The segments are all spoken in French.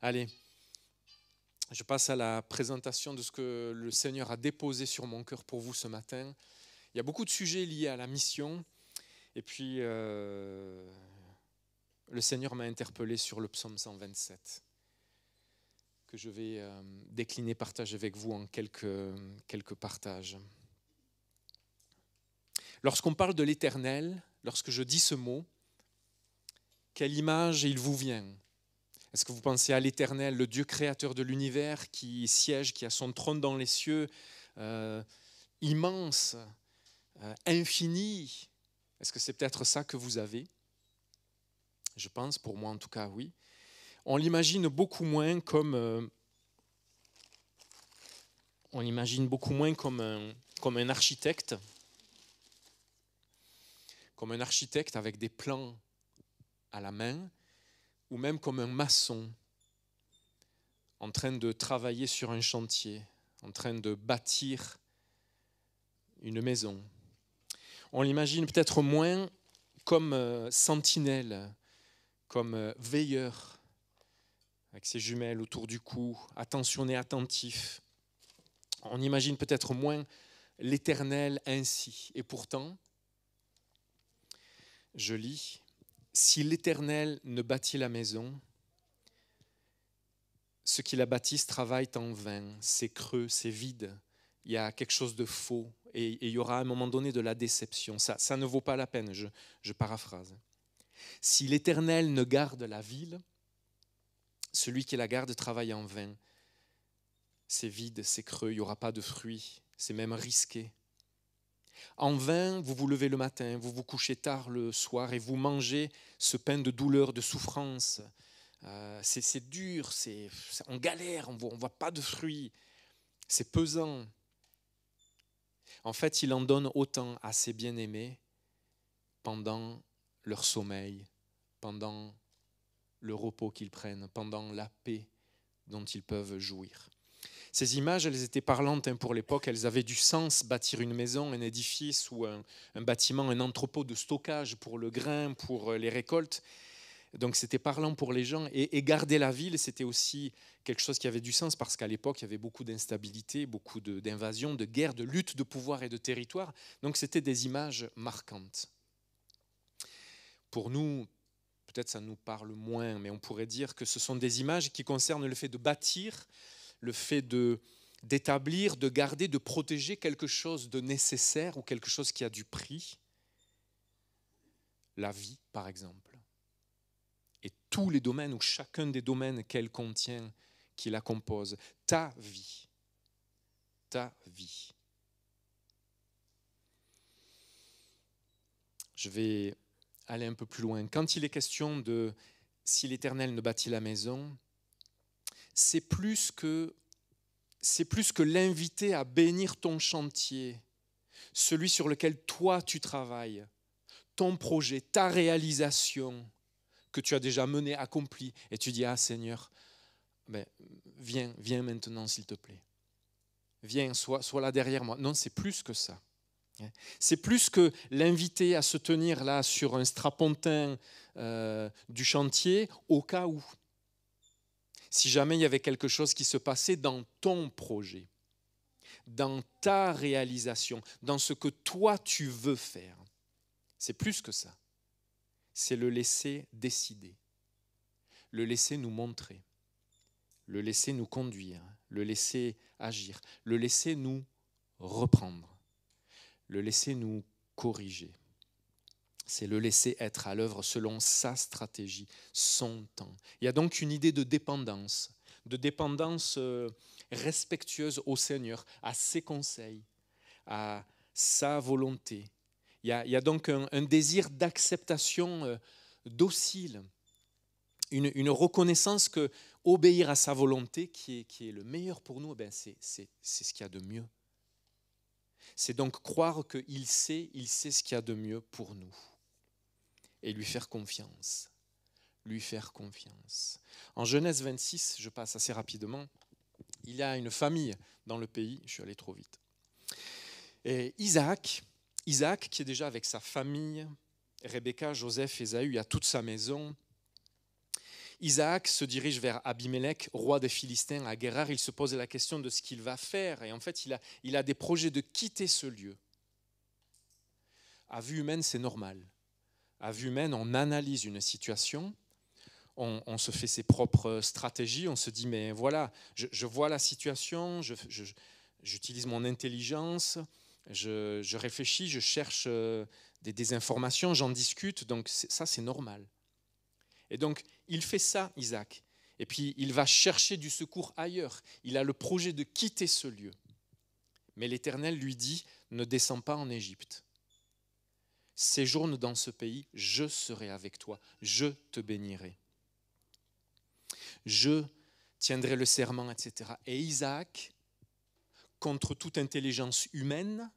Allez, je passe à la présentation de ce que le Seigneur a déposé sur mon cœur pour vous ce matin. Il y a beaucoup de sujets liés à la mission. Et puis, le Seigneur m'a interpellé sur le psaume 127, que je vais décliner, partager avec vous en quelques partages. Lorsqu'on parle de l'Éternel, lorsque je dis ce mot, quelle image il vous vient ? Est-ce que vous pensez à l'Éternel, le Dieu créateur de l'univers qui siège, qui a son trône dans les cieux, immense, infini ? Est-ce que c'est peut-être ça que vous avez ? Je pense, pour moi en tout cas, oui. On l'imagine beaucoup moins comme un architecte, avec des plans à la main, ou même comme un maçon en train de travailler sur un chantier, en train de bâtir une maison. On l'imagine peut-être moins comme sentinelle, comme veilleur, avec ses jumelles autour du cou, attentionné, attentif. On imagine peut-être moins l'Éternel ainsi. Et pourtant, je lis, « Si l'Éternel ne bâtit la maison, ceux qui la bâtissent travaillent en vain, c'est creux, c'est vide, il y a quelque chose de faux et il y aura à un moment donné de la déception. Ça ne vaut pas la peine, je paraphrase. Si l'Éternel ne garde la ville, celui qui la garde travaille en vain. C'est vide, c'est creux, il n'y aura pas de fruits, c'est même risqué. En vain, vous vous levez le matin, vous vous couchez tard le soir et vous mangez ce pain de douleur, de souffrance. C'est dur, on galère, on ne voit pas de fruits, c'est pesant. En fait, il en donne autant à ses bien-aimés pendant leur sommeil, pendant le repos qu'ils prennent, pendant la paix dont ils peuvent jouir. Ces images, elles étaient parlantes pour l'époque, elles avaient du sens, bâtir une maison, un édifice ou un bâtiment, un entrepôt de stockage pour le grain, pour les récoltes. Donc c'était parlant pour les gens. Et garder la ville, c'était aussi quelque chose qui avait du sens parce qu'à l'époque, il y avait beaucoup d'instabilité, beaucoup d'invasions, de guerres, de luttes de pouvoir et de territoire. Donc c'était des images marquantes. Pour nous, peut-être ça nous parle moins, mais on pourrait dire que ce sont des images qui concernent le fait de bâtir, le fait d'établir, de garder, de protéger quelque chose de nécessaire ou quelque chose qui a du prix. La vie, par exemple. Et tous les domaines ou chacun des domaines qu'elle contient, qui la composent. Ta vie. Ta vie. Je vais aller un peu plus loin. Quand il est question de si l'Éternel ne bâtit la maison, c'est plus que l'inviter à bénir ton chantier, celui sur lequel toi tu travailles, ton projet, ta réalisation que tu as déjà mené, accompli, et tu dis, ah Seigneur, viens maintenant s'il te plaît. Viens, sois là derrière moi. Non, c'est plus que ça. C'est plus que l'inviter à se tenir là sur un strapontin du chantier au cas où. Si jamais il y avait quelque chose qui se passait dans ton projet, dans ta réalisation, dans ce que toi tu veux faire. C'est plus que ça. C'est le laisser décider, le laisser nous montrer, le laisser nous conduire, le laisser agir, le laisser nous reprendre, le laisser nous corriger. C'est le laisser être à l'œuvre selon sa stratégie, son temps. Il y a donc une idée de dépendance respectueuse au Seigneur, à ses conseils, à sa volonté. Il y a donc un désir d'acceptation docile, une reconnaissance que obéir à sa volonté, qui est le meilleur pour nous, c'est ce qu'il y a de mieux. C'est donc croire qu'il sait ce qu'il y a de mieux pour nous. Et lui faire confiance. Lui faire confiance. En Genèse 26, je passe assez rapidement, il y a une famille dans le pays, je suis allé trop vite. Et Isaac, qui est déjà avec sa famille, Rebecca, Joseph, Ésaü, il y a toute sa maison, Isaac se dirige vers Abimelech, roi des Philistins, à Guérar. Il se pose la question de ce qu'il va faire. Et en fait, il a des projets de quitter ce lieu. À vue humaine, c'est normal. À vue humaine, on analyse une situation, on se fait ses propres stratégies, on se dit, mais voilà, je vois la situation, j'utilise mon intelligence, je réfléchis, je cherche des informations, j'en discute, donc ça c'est normal. Et donc il fait ça, Isaac, et puis il va chercher du secours ailleurs. Il a le projet de quitter ce lieu. Mais l'Éternel lui dit, ne descends pas en Égypte. Séjourne dans ce pays, je serai avec toi, je te bénirai. Je tiendrai le serment, etc. Et Isaac, contre toute intelligence humaine,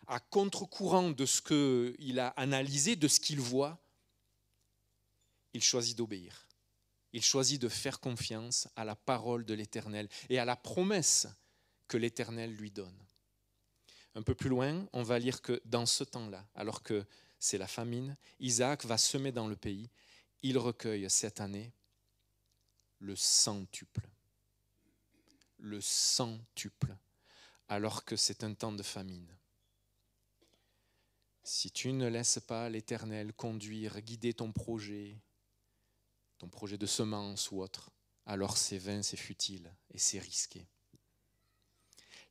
à contre-courant de ce qu'il a analysé, de ce qu'il voit, il choisit d'obéir. Il choisit de faire confiance à la parole de l'Éternel et à la promesse que l'Éternel lui donne. Un peu plus loin, on va lire que dans ce temps-là, alors que c'est la famine, Isaac va semer dans le pays. Il recueille cette année le centuple. Le centuple, alors que c'est un temps de famine. Si tu ne laisses pas l'Éternel conduire, guider ton projet de semence ou autre, alors c'est vain, c'est futile et c'est risqué.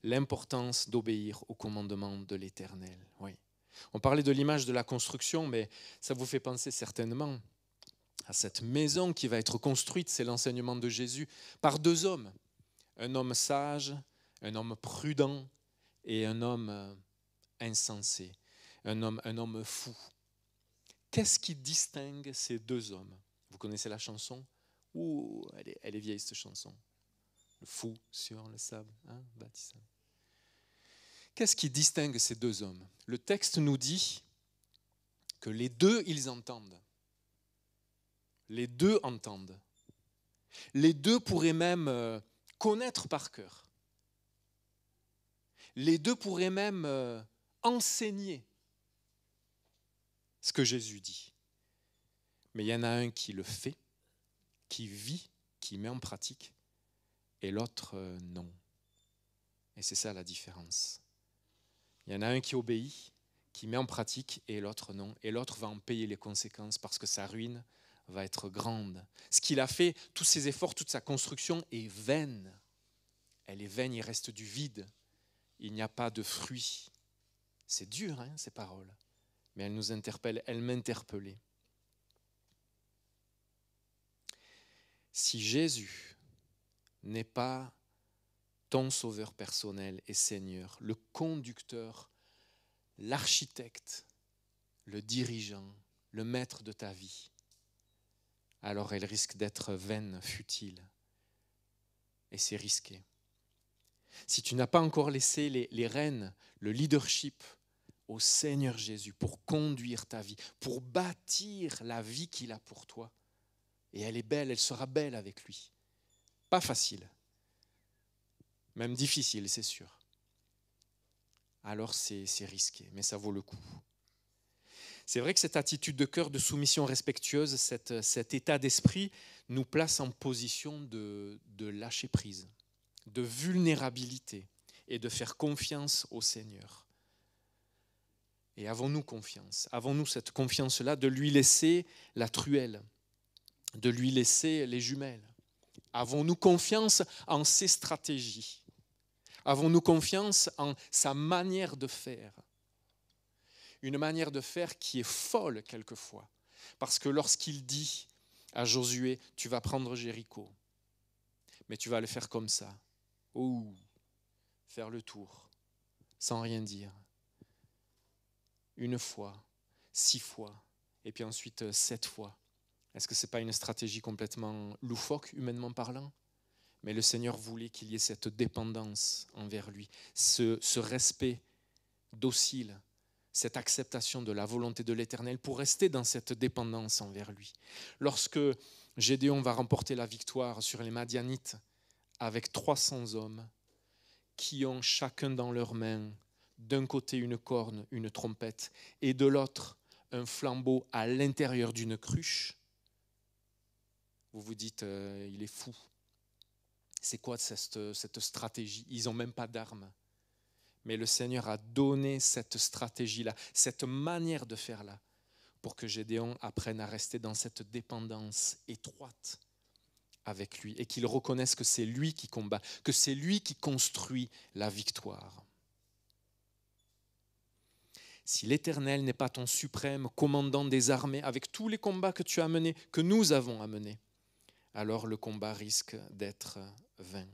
L'importance d'obéir au commandement de l'Éternel. Oui. On parlait de l'image de la construction, mais ça vous fait penser certainement à cette maison qui va être construite, c'est l'enseignement de Jésus, par deux hommes. Un homme sage, un homme prudent et un homme insensé, un homme fou. Qu'est-ce qui distingue ces deux hommes? Vous connaissez la chanson? Ouh, elle est vieille cette chanson. Le fou sur le sable, bâtissant. Qu'est-ce qui distingue ces deux hommes? Le texte nous dit que les deux, ils entendent. Les deux entendent. Les deux pourraient même connaître par cœur. Les deux pourraient même enseigner ce que Jésus dit. Mais il y en a un qui le fait, qui vit, qui met en pratique, et l'autre non. Et c'est ça la différence. Il y en a un qui obéit, qui met en pratique, et l'autre non. Et l'autre va en payer les conséquences parce que sa ruine va être grande. Ce qu'il a fait, tous ses efforts, toute sa construction est vaine. Elle est vaine, il reste du vide. Il n'y a pas de fruit. C'est dur, ces paroles. Mais elles nous interpellent, elles m'interpellaient. Si Jésus n'est pas ton sauveur personnel et Seigneur, le conducteur, l'architecte, le dirigeant, le maître de ta vie, alors elle risque d'être vaine, futile. Et c'est risqué. Si tu n'as pas encore laissé les rênes, le leadership au Seigneur Jésus pour conduire ta vie, pour bâtir la vie qu'il a pour toi, et elle est belle, elle sera belle avec lui. Pas facile, même difficile, c'est sûr. Alors c'est risqué, mais ça vaut le coup. C'est vrai que cette attitude de cœur, de soumission respectueuse, cet état d'esprit nous place en position de lâcher prise, de vulnérabilité et de faire confiance au Seigneur. Et avons-nous confiance? Avons-nous cette confiance-là de lui laisser la truelle, de lui laisser les jumelles? Avons-nous confiance en ses stratégies? Avons-nous confiance en sa manière de faire? Une manière de faire qui est folle quelquefois. Parce que lorsqu'il dit à Josué, tu vas prendre Jéricho, mais tu vas le faire comme ça. Faire le tour, sans rien dire. Une fois, 6 fois, et puis ensuite 7 fois. Est-ce que ce n'est pas une stratégie complètement loufoque, humainement parlant? Mais le Seigneur voulait qu'il y ait cette dépendance envers lui, ce respect docile, cette acceptation de la volonté de l'Éternel pour rester dans cette dépendance envers lui. Lorsque Gédéon va remporter la victoire sur les Madianites avec 300 hommes qui ont chacun dans leurs mains d'un côté une corne, une trompette, et de l'autre un flambeau à l'intérieur d'une cruche, vous vous dites, il est fou. C'est quoi cette stratégie? Ils n'ont même pas d'armes. Mais le Seigneur a donné cette stratégie-là, cette manière de faire là, pour que Gédéon apprenne à rester dans cette dépendance étroite avec lui et qu'il reconnaisse que c'est lui qui combat, que c'est lui qui construit la victoire. Si l'Éternel n'est pas ton suprême commandant des armées, avec tous les combats que tu as menés, que nous avons à mener, alors le combat risque d'être vain.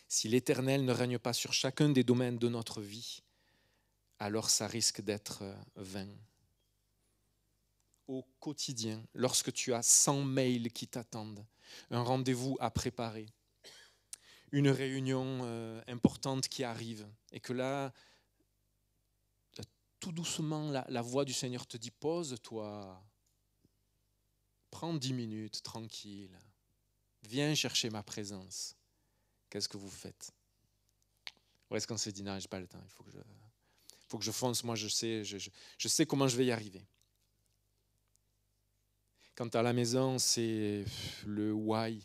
Si l'Éternel ne règne pas sur chacun des domaines de notre vie, alors ça risque d'être vain. Au quotidien, lorsque tu as 100 mails qui t'attendent, un rendez-vous à préparer, une réunion importante qui arrive, et que là, tout doucement, la voix du Seigneur te dit, pose-toi, prends 10 minutes, tranquille, viens chercher ma présence. Qu'est-ce que vous faites? Ou est-ce qu'on se dit, non, j'ai pas le temps, il faut que je fonce, moi je sais comment je vais y arriver. Quand à la maison, c'est le why,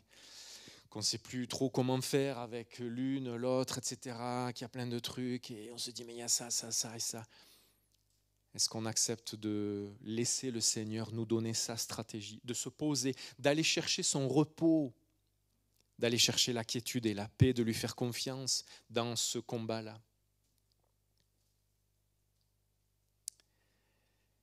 qu'on ne sait plus trop comment faire avec l'une, l'autre, etc., qu'il y a plein de trucs, et on se dit, mais il y a ça, ça, ça et ça. Est-ce qu'on accepte de laisser le Seigneur nous donner sa stratégie, de se poser, d'aller chercher son repos, d'aller chercher la quiétude et la paix, de lui faire confiance dans ce combat-là?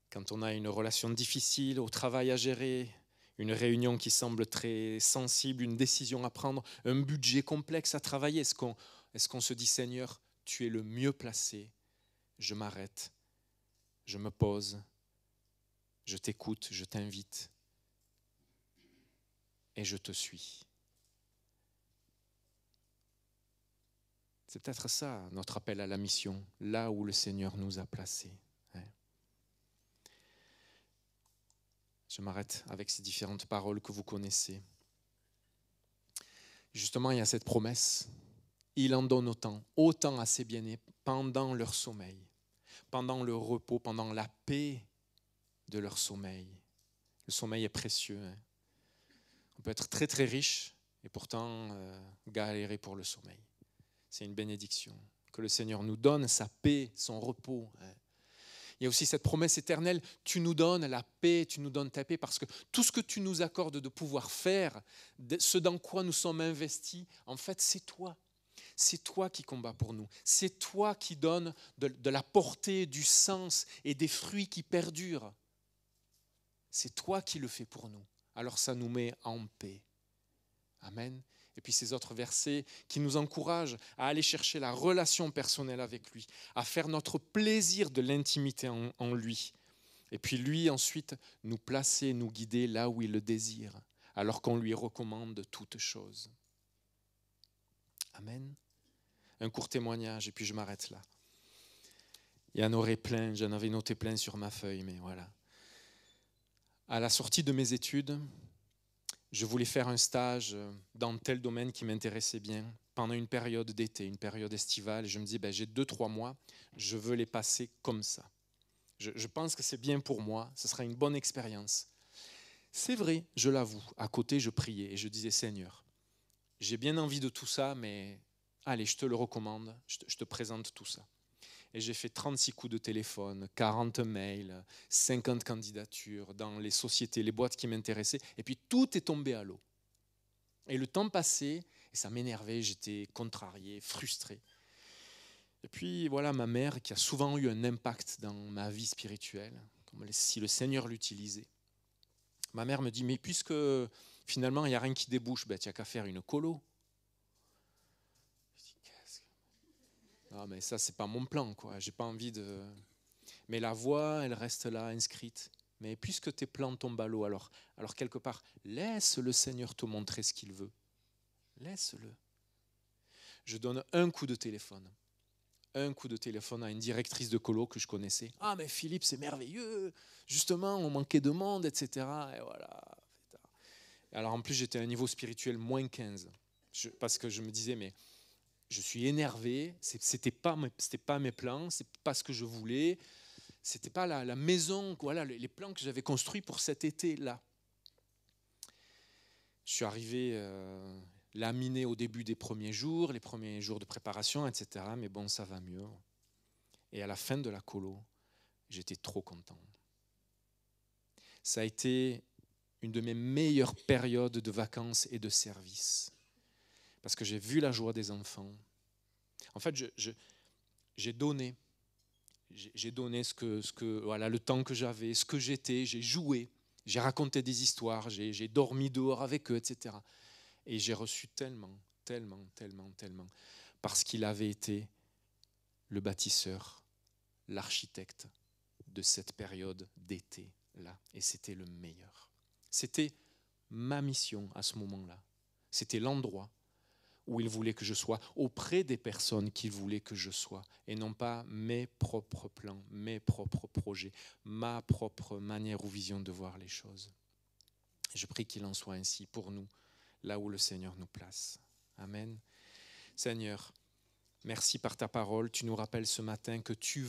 Quand on a une relation difficile, au travail à gérer, une réunion qui semble très sensible, une décision à prendre, un budget complexe à travailler, est-ce qu'on se dit, Seigneur, tu es le mieux placé, je m'arrête, je me pose, je t'écoute, je t'invite et je te suis. C'est peut-être ça notre appel à la mission, là où le Seigneur nous a placés. Je m'arrête avec ces différentes paroles que vous connaissez. Justement, il y a cette promesse. Il en donne autant à ses bien-aimés pendant leur sommeil, pendant le repos, pendant la paix de leur sommeil. Le sommeil est précieux. On peut être très très riche et pourtant galérer pour le sommeil. C'est une bénédiction. Que le Seigneur nous donne sa paix, son repos. Il y a aussi cette promesse éternelle, tu nous donnes la paix, tu nous donnes ta paix, parce que tout ce que tu nous accordes de pouvoir faire, ce dans quoi nous sommes investis, en fait, c'est toi. C'est toi qui combats pour nous. C'est toi qui donnes de la portée, du sens et des fruits qui perdurent. C'est toi qui le fais pour nous. Alors ça nous met en paix. Amen. Et puis ces autres versets qui nous encouragent à aller chercher la relation personnelle avec lui, à faire notre plaisir de l'intimité en lui. Et puis lui ensuite nous placer, nous guider là où il le désire, alors qu'on lui recommande toutes choses. Amen. Un court témoignage et puis je m'arrête là. Il y en aurait plein, j'en avais noté plein sur ma feuille, mais voilà. À la sortie de mes études, je voulais faire un stage dans tel domaine qui m'intéressait bien pendant une période d'été, une période estivale. Et je me dis, j'ai 2-3 mois, je veux les passer comme ça. Je pense que c'est bien pour moi, ce sera une bonne expérience. C'est vrai, je l'avoue, à côté je priais et je disais, Seigneur, j'ai bien envie de tout ça, mais allez, je te le recommande, je te présente tout ça. Et j'ai fait 36 coups de téléphone, 40 mails, 50 candidatures dans les sociétés, les boîtes qui m'intéressaient. Et puis tout est tombé à l'eau. Et le temps passait, et ça m'énervait, j'étais contrarié, frustré. Et puis voilà ma mère qui a souvent eu un impact dans ma vie spirituelle, comme si le Seigneur l'utilisait. Ma mère me dit, mais puisque finalement il n'y a rien qui débouche, tu n'as qu'à faire une colo. Non, mais ça, c'est pas mon plan, quoi. J'ai pas envie de. Mais la voix, elle reste là, inscrite. Mais puisque tes plans tombent à l'eau, alors quelque part, laisse le Seigneur te montrer ce qu'il veut. Laisse-le. Je donne un coup de téléphone. Un coup de téléphone à une directrice de colo que je connaissais. Ah, mais Philippe, c'est merveilleux. Justement, on manquait de monde, etc. Et voilà. Alors en plus, j'étais à un niveau spirituel moins 15. Parce que je me disais, mais je suis énervé, c'était pas mes plans, c'est pas ce que je voulais. c'était pas la maison, voilà, les plans que j'avais construits pour cet été-là. Je suis arrivé laminé au début des premiers jours de préparation, etc. Mais bon, ça va mieux. Et à la fin de la colo, j'étais trop content. Ça a été une de mes meilleures périodes de vacances et de service. Parce que j'ai vu la joie des enfants. En fait, j'ai donné. J'ai donné voilà, le temps que j'avais, ce que j'étais, j'ai joué, j'ai raconté des histoires, j'ai dormi dehors avec eux, etc. Et j'ai reçu tellement, parce qu'il avait été le bâtisseur, l'architecte de cette période d'été-là. Et c'était le meilleur. C'était ma mission à ce moment-là. C'était l'endroit où il voulait que je sois, auprès des personnes qu'il voulait que je sois, et non pas mes propres plans, mes propres projets, ma propre manière ou vision de voir les choses. Je prie qu'il en soit ainsi pour nous, là où le Seigneur nous place. Amen. Seigneur, merci par ta parole. Tu nous rappelles ce matin que tu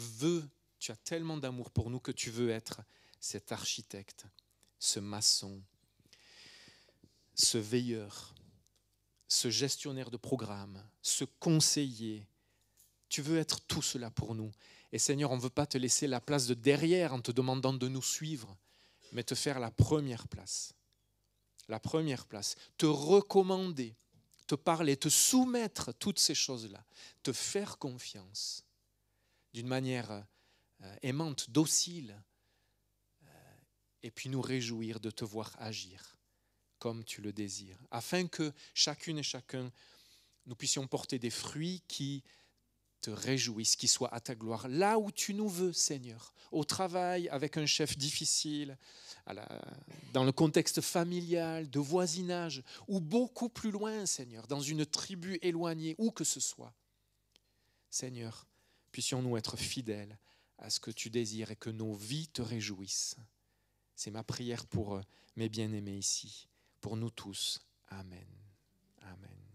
as tellement d'amour pour nous que tu veux être cet architecte, ce maçon, ce veilleur, ce gestionnaire de programme, ce conseiller. Tu veux être tout cela pour nous. Et Seigneur, on ne veut pas te laisser la place de derrière en te demandant de nous suivre, mais te faire la première place. La première place. Te recommander, te parler, te soumettre toutes ces choses-là. Te faire confiance d'une manière aimante, docile. Et puis nous réjouir de te voir agir comme tu le désires, afin que chacune et chacun, nous puissions porter des fruits qui te réjouissent, qui soient à ta gloire, là où tu nous veux, Seigneur, au travail, avec un chef difficile, dans le contexte familial, de voisinage, ou beaucoup plus loin, Seigneur, dans une tribu éloignée, où que ce soit. Seigneur, puissions-nous être fidèles à ce que tu désires et que nos vies te réjouissent. C'est ma prière pour mes bien-aimés ici. Pour nous tous. Amen. Amen.